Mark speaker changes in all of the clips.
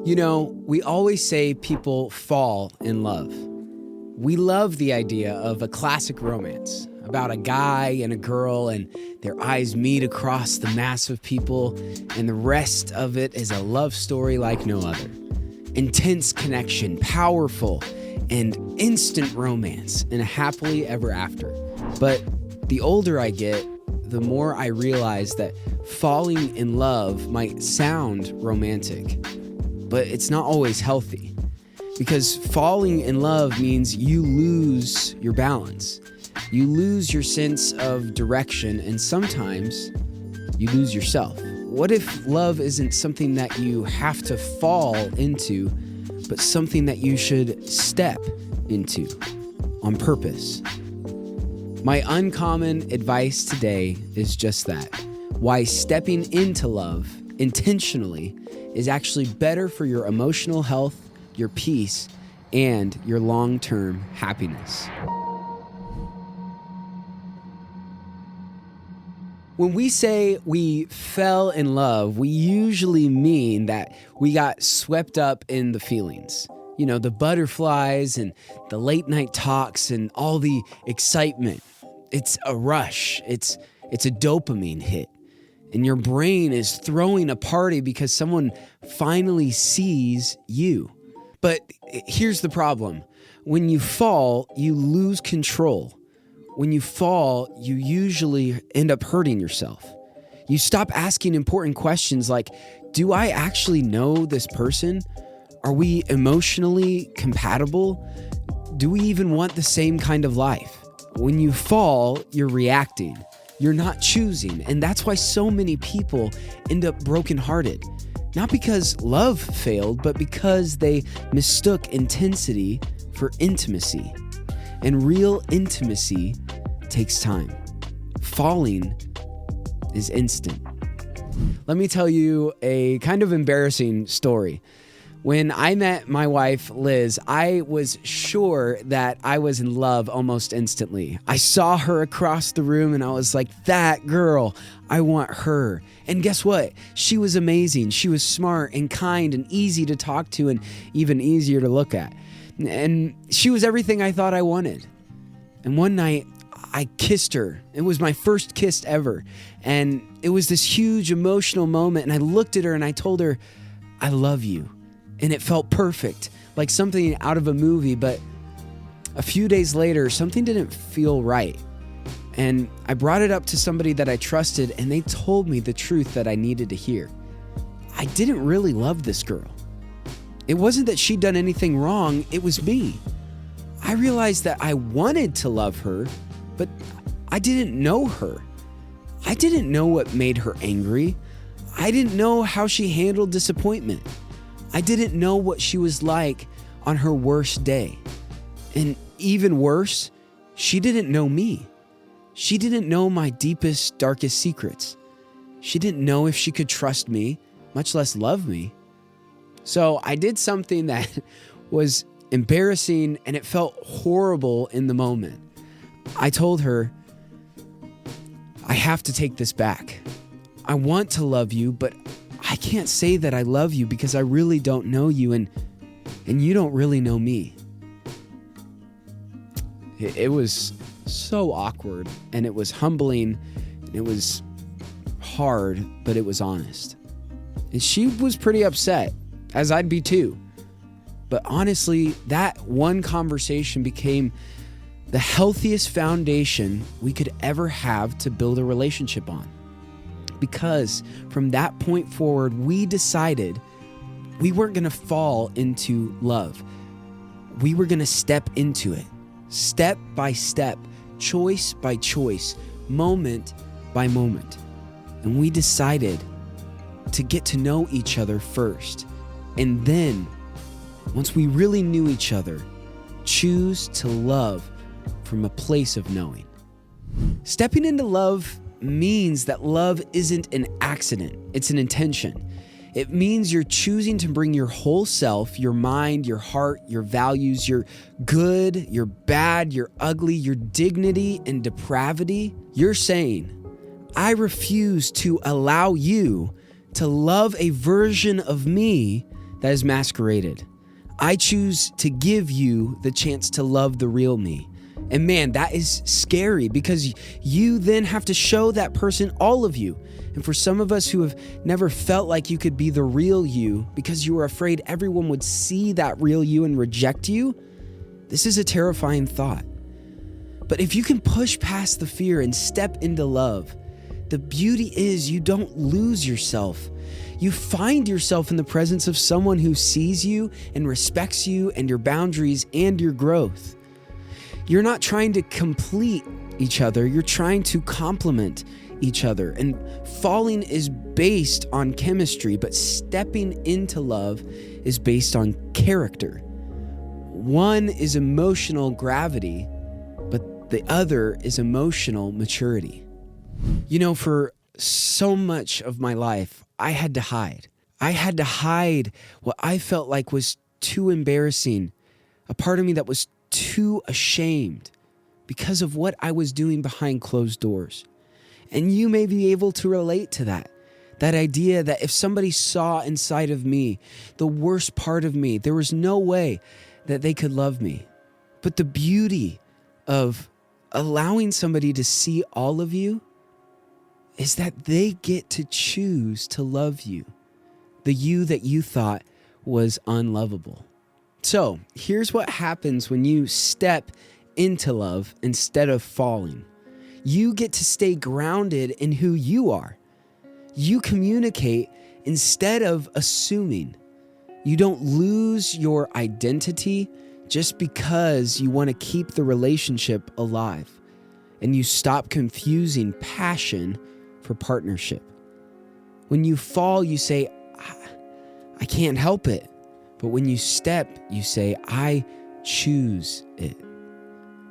Speaker 1: We always say people fall in love. We love the idea of a classic romance about a guy and a girl and their eyes meet across the mass of people, and the rest of it is a love story like no other. Intense connection, powerful, and instant romance, and a happily ever after. But the older I get, the more I realize that falling in love might sound romantic, but it's not always healthy. Because falling in love means you lose your balance. You lose your sense of direction, and sometimes you lose yourself. What if love isn't something that you have to fall into, but something that you should step into on purpose? My uncommon advice today is just that. Why stepping into love intentionally is actually better for your emotional health, your peace, and your long-term happiness. When we say we fell in love, we usually mean that we got swept up in the feelings. The butterflies and the late night talks and all the excitement. It's a rush. It's a dopamine hit. And your brain is throwing a party because someone finally sees you. But here's the problem. When you fall, you lose control. When you fall, you usually end up hurting yourself. You stop asking important questions like, do I actually know this person? Are we emotionally compatible? Do we even want the same kind of life? When you fall, you're reacting. You're not choosing. And that's why so many people end up brokenhearted. Not because love failed, but because they mistook intensity for intimacy. And real intimacy takes time. Falling is instant. Let me tell you a kind of embarrassing story. When I met my wife, Liz, I was sure that I was in love almost instantly. I saw her across the room and I was like, that girl, I want her. And guess what? She was amazing. She was smart and kind and easy to talk to and even easier to look at. And she was everything I thought I wanted. And one night, I kissed her. It was my first kiss ever. And it was this huge emotional moment. And I looked at her and I told her, I love you. And it felt perfect, like something out of a movie. But a few days later, something didn't feel right. And I brought it up to somebody that I trusted, and they told me the truth that I needed to hear. I didn't really love this girl. It wasn't that she'd done anything wrong, it was me. I realized that I wanted to love her, but I didn't know her. I didn't know what made her angry. I didn't know how she handled disappointment. I didn't know what she was like on her worst day. And even worse, she didn't know me. She didn't know my deepest, darkest secrets. She didn't know if she could trust me, much less love me. So I did something that was embarrassing and it felt horrible in the moment. I told her, I have to take this back. I want to love you, but I can't say that I love you because I really don't know you and you don't really know me. It was so awkward and it was humbling and it was hard, but it was honest. And she was pretty upset, as I'd be too. But honestly, that one conversation became the healthiest foundation we could ever have to build a relationship on. Because from that point forward, we decided we weren't going to fall into love. We were going to step into it, step by step, choice by choice, moment by moment. And we decided to get to know each other first. And then, once we really knew each other, choose to love from a place of knowing. Stepping into love means that love isn't an accident, it's an intention. It means you're choosing to bring your whole self, your mind, your heart, your values, your good, your bad, your ugly, your dignity and depravity. You're saying, I refuse to allow you to love a version of me that is masqueraded. I choose to give you the chance to love the real me. And man, that is scary because you then have to show that person all of you. And for some of us who have never felt like you could be the real you because you were afraid everyone would see that real you and reject you, this is a terrifying thought. But if you can push past the fear and step into love, the beauty is you don't lose yourself. You find yourself in the presence of someone who sees you and respects you and your boundaries and your growth. You're not trying to complete each other. You're trying to complement each other. And falling is based on chemistry, but stepping into love is based on character. One is emotional gravity, but the other is emotional maturity. You know, for so much of my life, I had to hide. I had to hide what I felt like was too embarrassing, a part of me that was too ashamed because of what I was doing behind closed doors. And you may be able to relate to that idea that if somebody saw inside of me the worst part of me, there was no way that they could love me. But the beauty of allowing somebody to see all of you is that they get to choose to love you, the you that you thought was unlovable. So here's what happens when you step into love instead of falling. You get to stay grounded in who you are. You communicate instead of assuming. You don't lose your identity just because you want to keep the relationship alive. And you stop confusing passion for partnership. When you fall, you say, I can't help it. But when you step, you say, I choose it.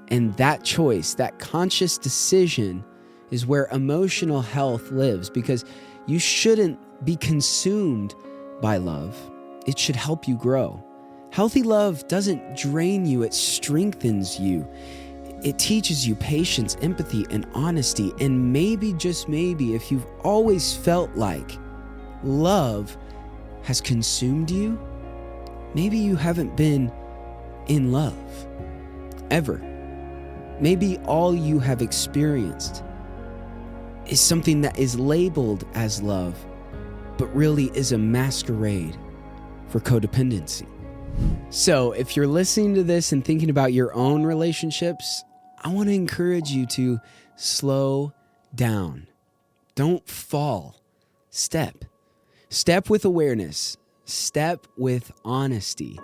Speaker 1: And that choice, that conscious decision is where emotional health lives, because you shouldn't be consumed by love. It should help you grow. Healthy love doesn't drain you, it strengthens you. It teaches you patience, empathy, and honesty. And maybe, just maybe, if you've always felt like love has consumed you, maybe you haven't been in love ever. Maybe all you have experienced is something that is labeled as love, but really is a masquerade for codependency. So if you're listening to this and thinking about your own relationships, I want to encourage you to slow down. Don't fall. Step. Step with awareness. Step with honesty.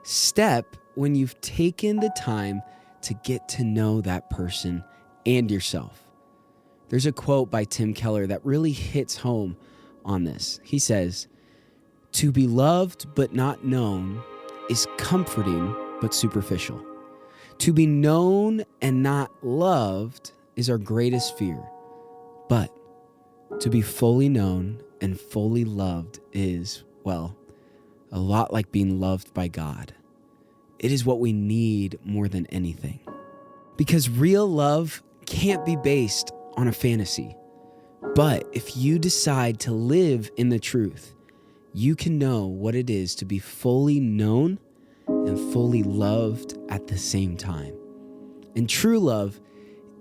Speaker 1: Step when you've taken the time to get to know that person and yourself. There's a quote by Tim Keller that really hits home on this. He says, "To be loved but not known is comforting but superficial. To be known and not loved is our greatest fear. But to be fully known and fully loved is, well, a lot like being loved by God. It is what we need more than anything. Because real love can't be based on a fantasy. But if you decide to live in the truth, you can know what it is to be fully known and fully loved at the same time. And true love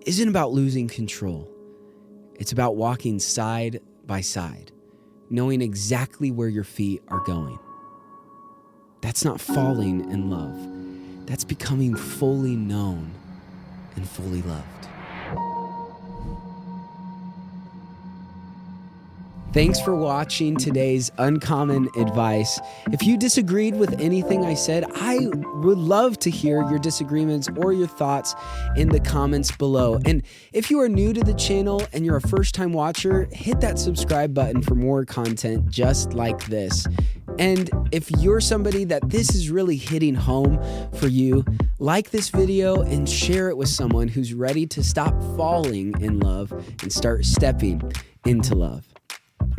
Speaker 1: isn't about losing control. It's about walking side by side, knowing exactly where your feet are going. That's not falling in love. That's becoming fully known and fully loved." Thanks for watching today's Uncommon Advice. If you disagreed with anything I said, I would love to hear your disagreements or your thoughts in the comments below. And if you are new to the channel and you're a first-time watcher, hit that subscribe button for more content just like this. And if you're somebody that this is really hitting home for you, like this video and share it with someone who's ready to stop falling in love and start stepping into love.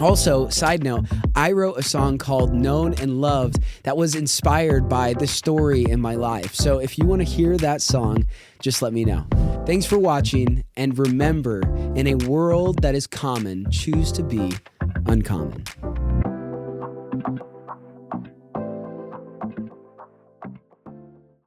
Speaker 1: Also, side note, I wrote a song called Known and Loved that was inspired by this story in my life. So if you want to hear that song, just let me know. Thanks for watching, and remember, in a world that is common, choose to be uncommon.